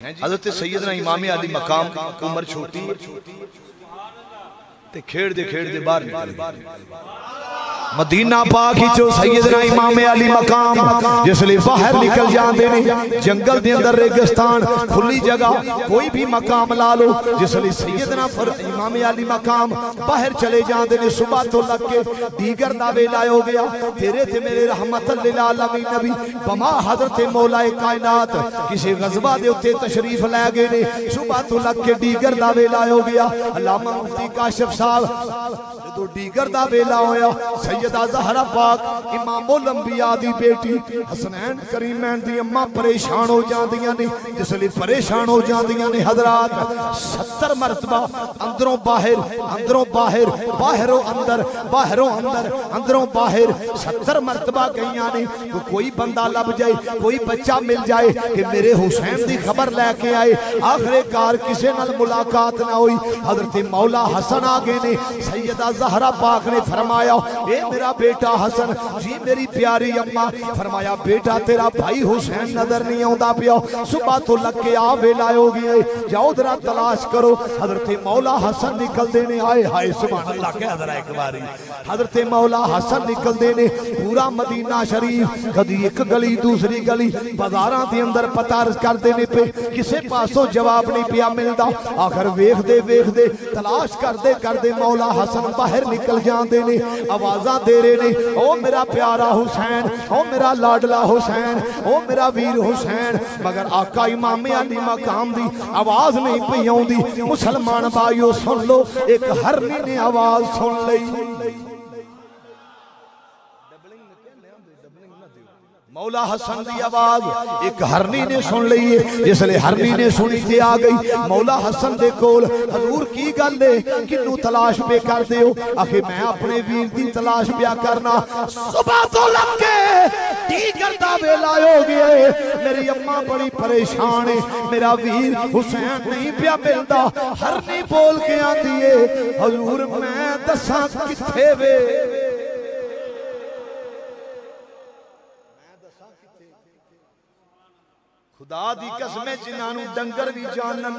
حضرت سیدنا امام علی مقام عمر چھوٹی تے کھیڑ دے باہر نکل مدینہ پاک ہی چو سیدنا امام علی مقام جس لئے باہر نکل جاندے نے جنگل دے اندر ریگستان کھلی جگہ کوئی بھی مقام لالو جس لئے سیدنا امام علی مقام باہر چلے جاندے نے صبح تو لگ کے دیگر دعوے لائے ہو گیا تیرے تھے میرے رحمت للعالمین نبی بما حضرت مولا کائنات کسی غزبہ دے اتے تشریف لے گئے نے صبح تو لگ کے دیگر دعوے لائے ہو گیا علامہ مفتی کاشف صاحب تو دیگر دعوے لائے ہویا سیدہ زہرہ پاک امام الانبیاء دی بیٹی حسنین کریمین دی اممہ پریشان ہو جاندیاں نے جس لئے پریشان ہو جاندیاں نے حضرات 70 مرتبہ اندروں باہر باہروں اندر باہروں اندر اندروں باہر 70 مرتبہ گئیاں نے تو کوئی بندہ لب جائے کوئی بچہ مل جائے کہ میرے حسین دی خبر لے کے آئے آخر کار کسے نال ملاقات نہ ہوئی حضرت مولا حسن آگے نے سیدہ زہرہ پاک نے فرمایا اے میرا بیٹا حسن جی میری پیاری اممہ فرمایا بیٹا تیرا بھائی حسین نظر نہیں ہوندہ پیا صبح تو لگ کے آوے لائے ہو گئے جاؤ درہ تلاش کرو حضرت مولا حسن نکل دینے آئے ہائے سبحان اللہ کے حضرہ ایک باری حضرت مولا حسن نکل دینے پورا مدینہ شریف کدی ایک گلی دوسری گلی بازاراں دے اندر پتہ کر دینے پہ کسے پاسوں جواب نہیں پیا ملدا آخر ویخ دے تلاش کر دے مولا حسن باہر نکل جان دینے آوازاں دے رہے نے او میرا پیارا حسین او میرا لاڈلا حسین او میرا ویر حسین مگر آقا امام علی مقام دی آواز نہیں پیوں دی مسلمان بھائیو سن لو ایک ہرنی نے آواز سن لئی مولا حسن دی آواز ایک ہرنی نے سن لئیے جس لئے ہرنی نے سنی تھی آگئی مولا حسن دے کول حضور کی گل دے کنو تلاش پہ کر دے ہو آخر میں اپنے ویر دی تلاش پہ کرنا صبح تو لگ کے دیگر دعوے لائے ہو گئے میری اممہ بڑی پریشان ہے میرا ویر حسین نہیں پیا ملدا ہرنی بول کے آن دیئے حضور میں دساں کتھے وے خدا دی قسمیں جنانو ڈنگر بھی جانن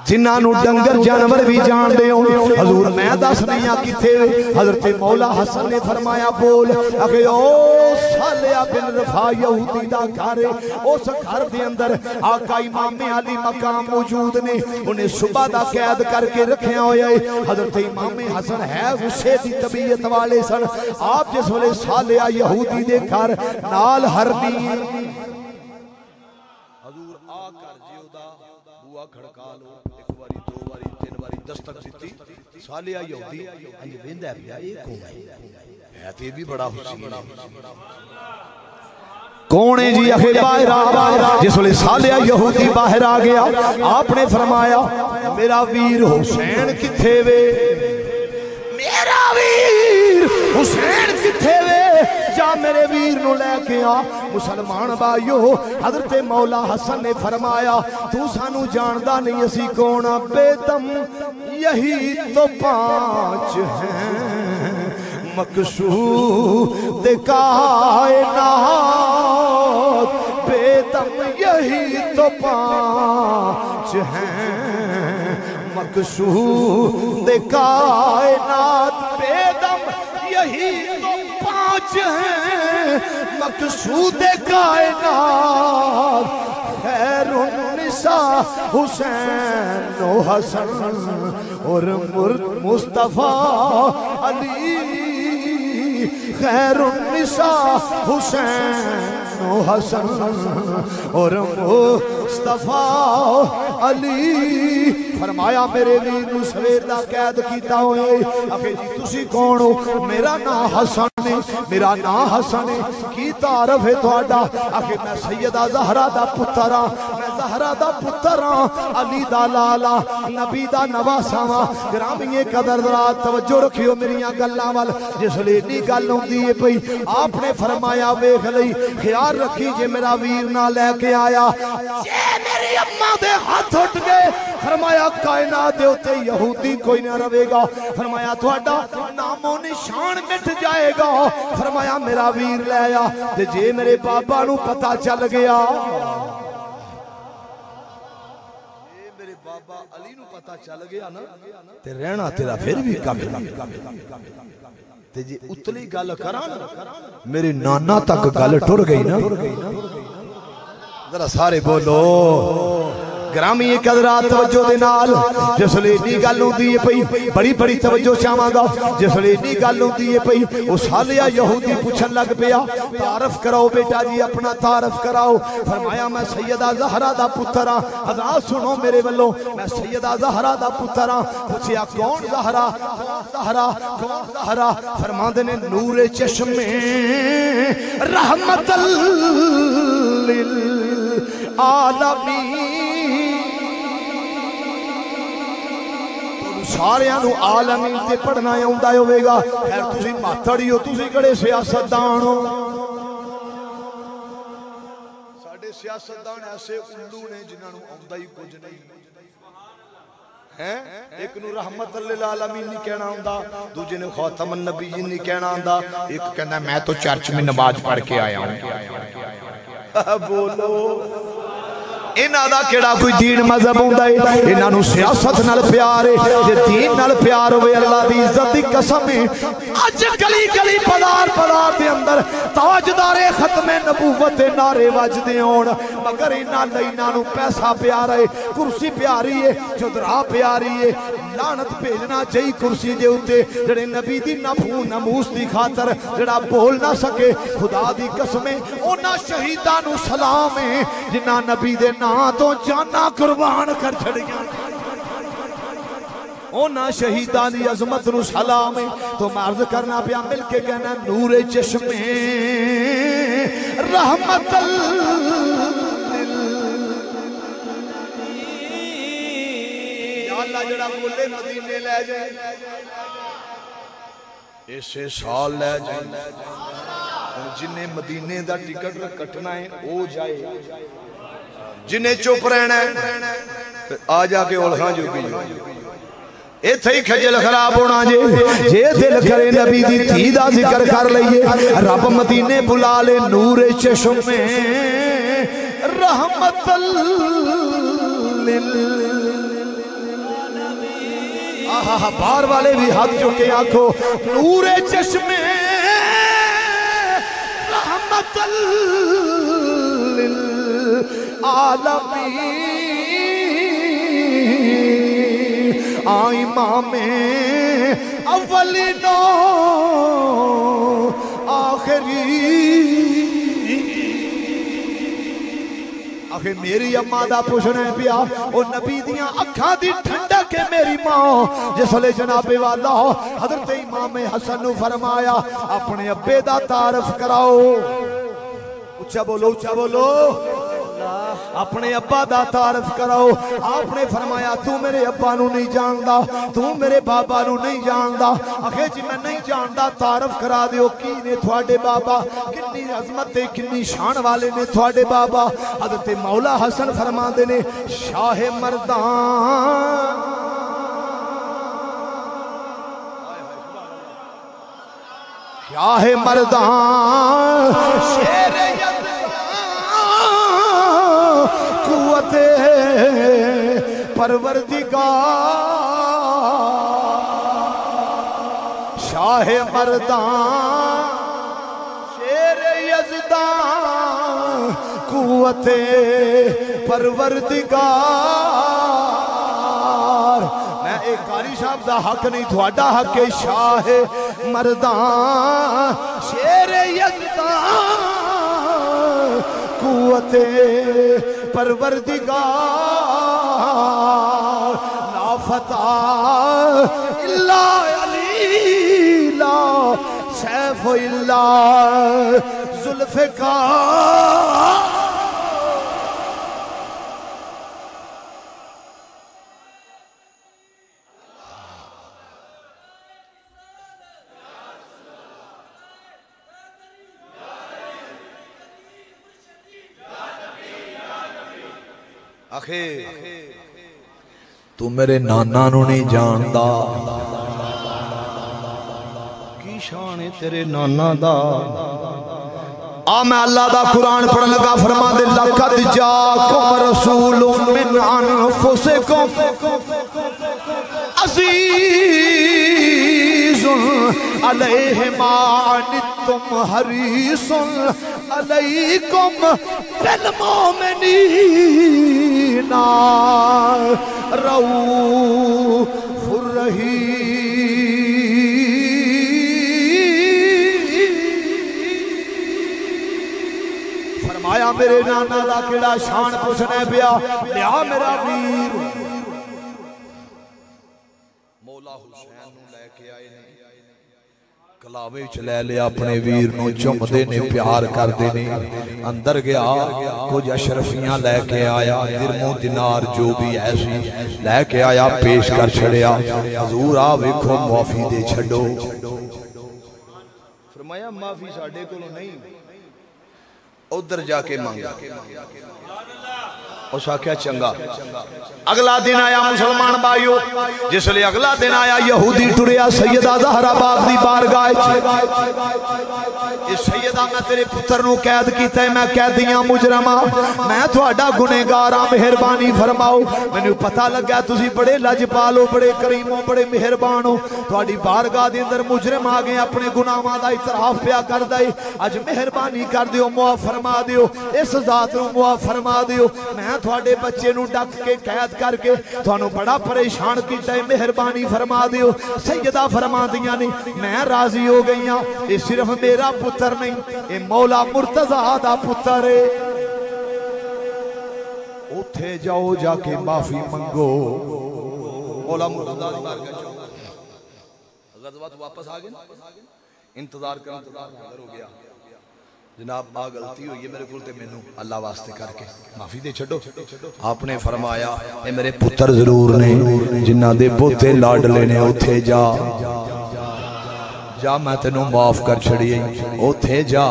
جنانو ڈنگر جانور بھی جان دے ہوں حضور میں دس نہیں آکی تھے حضرت مولا حسن نے فرمایا بول اگر او سالیہ بن رفا یہودی دا گھارے اس گھر دے اندر آقا امام علی مقام موجود نے انہیں صبح دا قید کر کے رکھے ہوئے حضرت امام حسن ہے غصے دی طبیعت والے سن آپ جس والے سالیہ یہودی دے گھر نال ہرنی حضور آ کر جیودہ بوا کھڑکا لو ایک واری دو واری تین واری دستک دیتی سالیہ یہودی یہ ویندہ ہے بیا یہ کون ہے تے بھی بڑا حسین کونے جی اخیر باہر جس لئے سالیہ یہودی باہر آ گیا آپ نے فرمایا میرا ویر حسین کتھے وے میرا ویر حسین کتھے وے جا میرے ویر نو لے کے آ مسلمان بھائیو حضرت مولا حسن نے فرمایا تو سانو جاندہ نہیں اسی کونا بے دم یہی تو 5 ہیں مقصود کائنات بے دم یہی تو 5 ہیں مقصود کائنات بے دم یہی تو 5 ہیں مقصود کائنات خیر النساء حسین و حسن اور مصطفیٰ علی خیر النساء حسین و حسن اور مصطفیٰ علی فرمایا میرے ویر نو سویر دا قید کیتا ہوئے اکھے جی تسی کون ہو میرا نا حسن ہے میرا نا حسن ہے کی تعارف ہے توڑا اکھے میں سیدہ زہرہ دا پترہ میں زہرہ دا پترہ علی دا لالا نبی دا نواساں گرامی قدر درات توجہ رکھیو میریاں گلاں وال جس لئے نہیں گل ہوندی ہے پئی آپ نے فرمایا ویکھ لئی خیال رکھی جے میرا ویر نہ لے کے آیا جے میری اماں دے ہاتھ اٹھ گئے فرمایا کائنات دے ہوتے یہودی کوئی نہ روے گا فرمایا تھوڑا نام و نشان مٹ جائے گا فرمایا میرا ویر لے آیا جے میرے بابا نو پتہ چل گیا بابا علی نو پتہ چل گیا نا تے رہنا تیرا پھر بھی کم تے جی اتلی گل کراں میرے نانا تک گل ٹر گئی نا ذرا سارے بولو گرامی قدرات توجہ دے نال جس لے اتنی گل ہوندی ہے پئی بڑی بڑی توجہ چاہواں گا جس لے اتنی گل ہوندی ہے پئی او سالیا یہودی پوچھن لگ پیا تعارف کراؤ بیٹا جی اپنا تعارف کراؤ فرمایا میں سیدہ زہرا دا پتر ہاں حضرات سنو میرے والوں میں سیدہ زہرا دا پتر ہاں پوچھیا کون زہرا کون زہرا فرماندے نے نور چشم رحمت للعالمین سارے انو عالمین تے پڑھنا ہوندا ہوے گا خیر تسی ماتڑی ہو تسی کڑے سیاستدان ہو ساڈے سیاستدان ایسے الو نے جنہاں نو آوندا ہی کچھ نہیں ایک نو رحمت للعالمین نہیں کہنا ہوندا دوجے نے خاتم النبیین نہیں کہنا ہوندا ایک کہنا میں تو چرچ میں نماز پڑھ کے آیا ہوں بولو انہاں دا کیڑا کوئی دین مذہب ہوندا ہے انہاں نو سیاست نال پیار ہے جے دین نال پیار ہوئے اللہ دی عزت دی قسم ہے اج گلی گلی پدار دے اندر تاجدار ختم نبوت نعرے وجدے ہون مگر انہاں نو پیسہ پیارا ہے کرسی پیاری ہے چدرا پیاری ہے لعنت بھیجنا چاہیے کرسی دے اوتے جڑے نبی دی نفو نموس دی خاطر جڑا بول نہ سکے خدا دی قسم انہاں شہیداں نو سلام ہے جنہاں نبی دے نا تو جانا قربان کر چھڑیاں اونا شہیدان دی عظمت نو سلام ہے تو عرض کرنا پیا مل کے کہنا نور چشم رحمت یا اللہ جڑا بولے مدینے لے جائے اسے سال لے جائے جنہیں مدینے دا ٹکٹ کٹنا ہے او جائے جنہیں چپ رہنا ہے آ جا کے اولخاں جو بھی اے تھئی کھجل خراب ہونا جے دل کرے نبی دی تھی دا ذکر کر لئیے رب مدینے بلا لے نور چشم میں رحمت آہا بار والے بھی ہاتھ چکے آنکھو نور چشم میں رحمت عالمین آئی امام اولین آخری آخر میری اماں دا پوچھنے پیا او نبی دیاں اکھاں دی ٹھنڈک ہے میری ماں جس لے جناب والا حضرت امام حسن نو فرمایا اپنے ابے دا تعارف کراؤ اچھا بولو اپنے ابا دا تعارف کراؤ آپ نے فرمایا تو میرے ابا نو نہیں جاندا تو میرے بابا نو نہیں جاندا آخر جی میں نہیں جاندا تعارف کرا دیو کی نے تھوڑے بابا کنی عظمت کنی شان والے نے تھوڑے بابا حضرت مولا حسن فرما دے نے شاہ مردان شاہ مردان شیر یزدان قوت پروردگار شاہ مردان شیر یزدان قوت پروردگار میں ایک قاری صاحب دا حق نہیں تھوڑا حق ہے شاہ مردان شیر یزدان قوت پروردگار لا فتح الا علی لا سیف الا ذوالفقار تو میرے نانا نو نہیں جاندا کی شان ہے تیرے نانا دا میں اللہ دا قرآن پڑھن لگا فرما دے لقد جاکم رسول من عن انفسکم عزیز علیہ ما عنتم حریص علیکم بالمؤمنین رؤوف رحیم۔ فرمایا میرے نانا دا کیڑا شان پوچھنے پیا، لیا میرا ویر مولا حسین نو لے کے آئے نے، کلاوے چلے لیا اپنے ویر نو، چم دینے پیار کر دینے، اندر گیا کچھ اشرفیاں لے کے آیا، درم و دینار جو بھی ایسی لے کے آیا، پیش کر چھڑیا، حضور آویکھو معافی دے چھڑو۔ فرمایا معافی ساڑھے کو نہیں، ادھر جا کے مانگا، اس آکھیا چنگا۔ اگلا دن آیا مسلمان بھائیو، جس لئے اگلا دن آیا یہودی ٹریا سیدہ زہرا باغ دی بارگاہ، اس سیدہ میں تیرے پتر نو قید کیتا ہے، میں قیدیاں مجرمہ، میں تھوڑا گنہگاراں، مہربانی فرماؤ، میں نے پتہ لگا تسی بڑے لجپالو، بڑے کریموں، بڑے مہربانو، تھوڑی بارگاہ دے اندر مجرم آگئے، اپنے گناہاں دا اعتراف پیا کر دائی، اج مہربانی کر دیو، معاف فرما دیو، اس ذات نو معاف فرما دیو، میں تھوڑے بچے نو ڈک کے قید کر کے تھوانو بڑا پریشان کیتا ہے، مہربانی فرما دیو۔ سیدہ فرما دیا نہیں، میں راضی ہو گئی ہاں، یہ صرف میرا پتر نہیں، یہ مولا مرتضیٰ دا پتر ہے، اٹھے جاؤ جا کے معافی منگو۔ مولا مرتضیٰ دی بارگاہ جاؤ، غزوات واپس آگئے، انتظار کرنا ہو گیا، جناب ماں غلطی ہوئی ہے میرے کھولتے میں نو اللہ واسطے کر کے معافی دے چھڑو۔ آپ نے فرمایا اے میرے پتر ضرور نے، جنہ دے پوتے لاڈ لینے اتھے جا جا، میں تینوں معاف کر چھڑیے، اتھے جا۔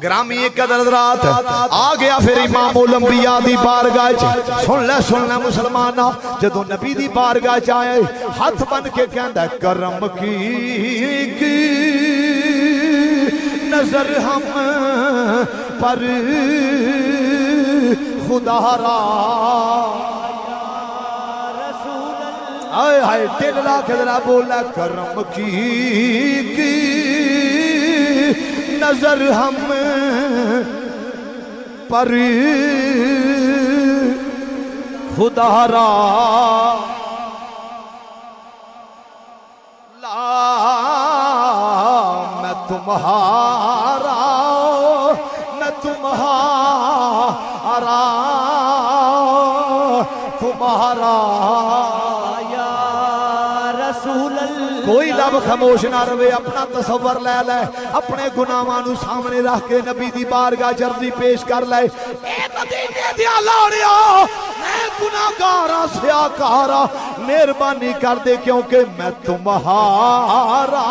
گرامی ایک قدر رات آ گیا پھر امام الانبیاء دی بارگاہ، سن لے مسلمانہ، جدو نبی دی بارگاہ چاہے ہاتھ بن کے کہندہ کرم کی نظر ہم پر خدا را، آئے آئے دل لا کے ذرا بولا، کرم کی نظر ہم پر خدا را، میں تمہارا یا رسول اللہ۔ کوئی لب خاموش نہ روے، اپنا تصور لے لے، اپنے گناہاں نو سامنے رکھ کے نبی دی بارگاہ عرضی پیش کر لے، اے مدینے دیا لاڑیا، میں گناہگارا سیاکارا، مہربانی کر دے کیونکہ میں تمہارا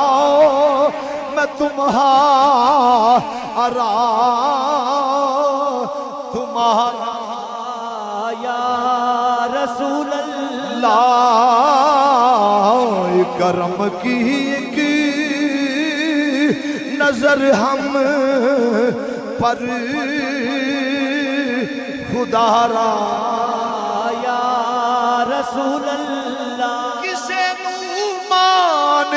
یا رسول اللہ، کرم کی نظر ہم پر خدا را، یا رسول اللہ۔ کسے نو مان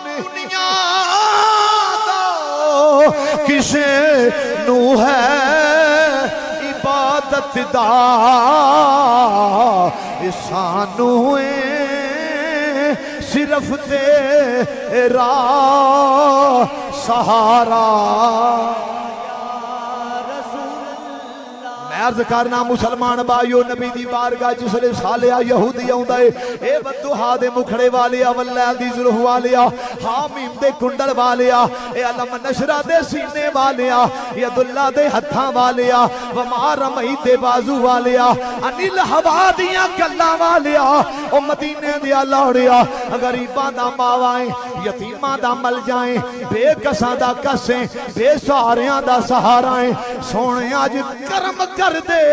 دنیا دا، کسے نو ہے عبادت دا، سانو صرف تیرا سہارا۔ عرض کرنا مسلمان بھائیو، نبی دی بارگاہ جس لئے سالیا یہودی آؤں دے، اے بدوہا دے مکھڑے والیا، واللیل دی ظلح والیا، حامیم دے کنڈل والیا، اے علم نشرہ دے سینے والیا، ید اللہ دے ہتھاں والیا، ومارمی دے بازو والیا، انیل ہوا دیاں گلہ والیا، او مدینے دیا لوڑیا، غریباں دا ماوائیں، یتیماں دا مل جائیں، بے کساں دا کسیں، بے سہاریاں دا سہارائیں، سونے آج کرم کر دے،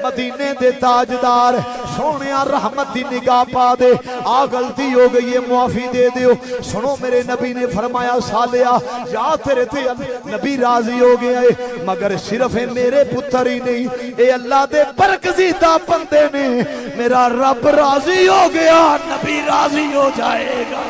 مدینے دے تاجدار سونے رحمت دی نگاہ پا دے آ غلطی ہو گئی ہے معافی دے دیو سنو میرے نبی نے فرمایا سالیا یا تیرے تے نبی راضی ہو گیا ہے مگر صرف میرے پتر ہی نہیں اے اللہ دے برگزیدہ بندے نے میرا رب راضی ہو گیا نبی راضی ہو جائے گا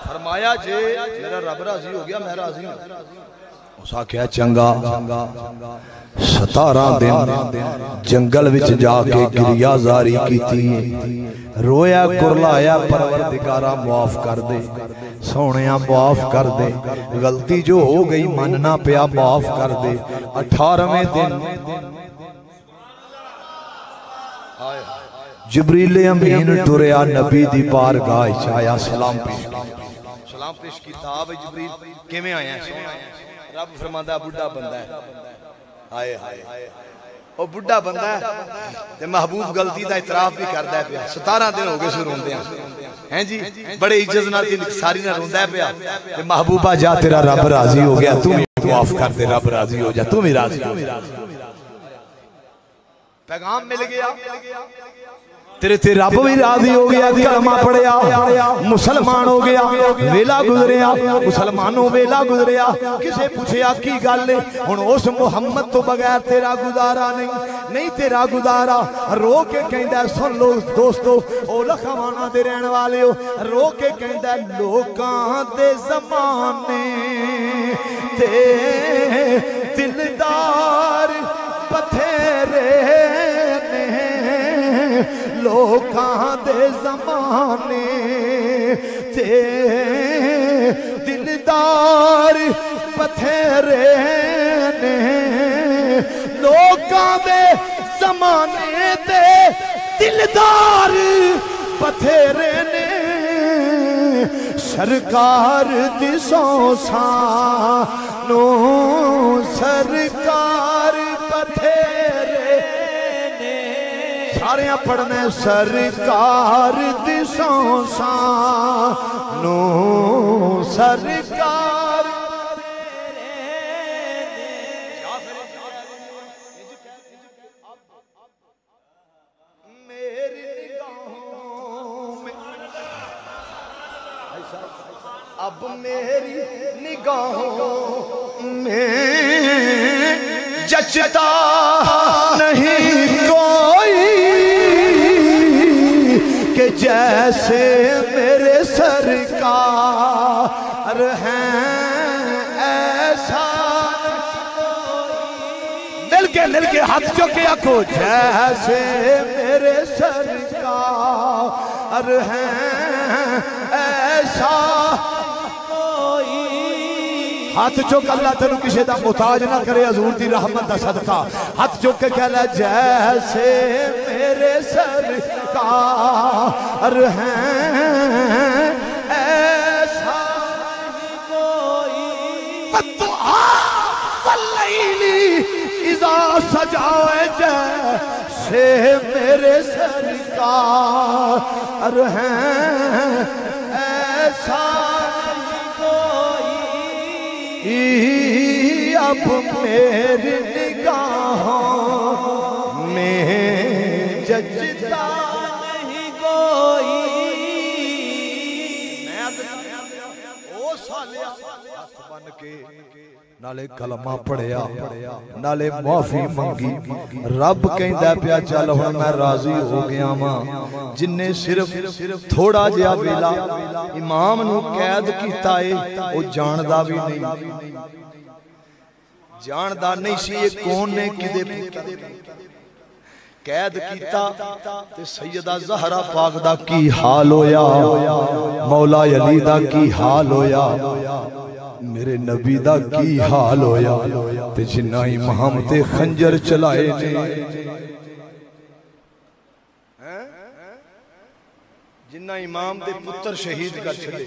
فرمایا جے میرا رب راضی ہو گیا میں راضی ہوں اسا کیا چنگا 17 دن جنگل وچ جا کے گریا زاری کیتی رویا کرلایا پروردگارہ معاف کر دے سونیا معاف کر دے غلطی جو ہو گئی مننا پیا معاف کر دے 18ویں دن جبریل امین ٹریا نبی دی بارگاہ چایا سلام پیش سلام پیش کی تاب جبریل کیمیں آیا ہے رب فرماندہ بڑھا بندہ ہے آئے آئے وہ بڑھا بندہ ہے تے محبوب غلطی دا اعتراف بھی کردہ ہے پیا 17 دن ہو گئے سو روندے ہیں جی بڑے عجز نہ تھی ساری نہ روندہ ہے پیا تے محبوبہ جا تیرا رب راضی ہو گیا تم ہی معاف کر دے رب راضی ہو جا تم ہی راضی ہو پیغام مل گیا تیرے تے رب بھی راضی ہو گیا کلمہ پڑھیا مسلمان ہو گیا ویلا گزریا مسلمانوں ویلا گزریا کسے پوچھیا کی گل ہے ہن اس محمد تو بغیر تیرا گزارا نہیں تیرا گزارا رو کے کہندا سن لو دوستو او لکھوانا دے رہن والے ہو رو کے کہندا لوکاں دے زمانے تے دلدار بتھیرے لوکاں دے زمانے تے دلدار بتھیرے نے لوکاں دے زمانے تے دلدار بتھیرے نے سرکار دی سو سانو سرکار بتھیرے سارے پڑھنے سرکار دی سو سانو سرکار میری نگاہوں میں اب میری نگاہوں میں جچتا نہیں کوئی کہ جیسے میرے سرکار ہیں ایسا مل کے ہاتھ چکیا کو جیسے میرے سرکار ہیں ایسا ہاتھ چوک اللہ تنو کسی دا محتاج نہ کرے حضور دی رحمت دا صدقہ ہاتھ چوک کے کہلا جیسے میرے سرکار ہیں ایسا کوئی فتحا واللیلی اذا سجائے جیسے میرے سرکار ہیں ایسا اب میری نگاہوں میں جچتا نہیں کوئی او سالیا ہاتھ بن کے نالے کلمہ پڑھیا نالے معافی منگی رب کہندا پیا چل ہن میں راضی ہو گیا ماں جن نے صرف تھوڑا جہا ویلا امام نو قید کیتا ہے او جاندا بھی نہیں جاندا نہیں سی یہ کون نے کدے قید کیتا تے سیدہ زہرا پاک دا کی حال ہویا مولا علی دا کی حال ہویا میرے نبی دا کی حال ہویا تے جنہ امام تے خنجر چلائے نے جنہ امام تے پتر شہید کر چلے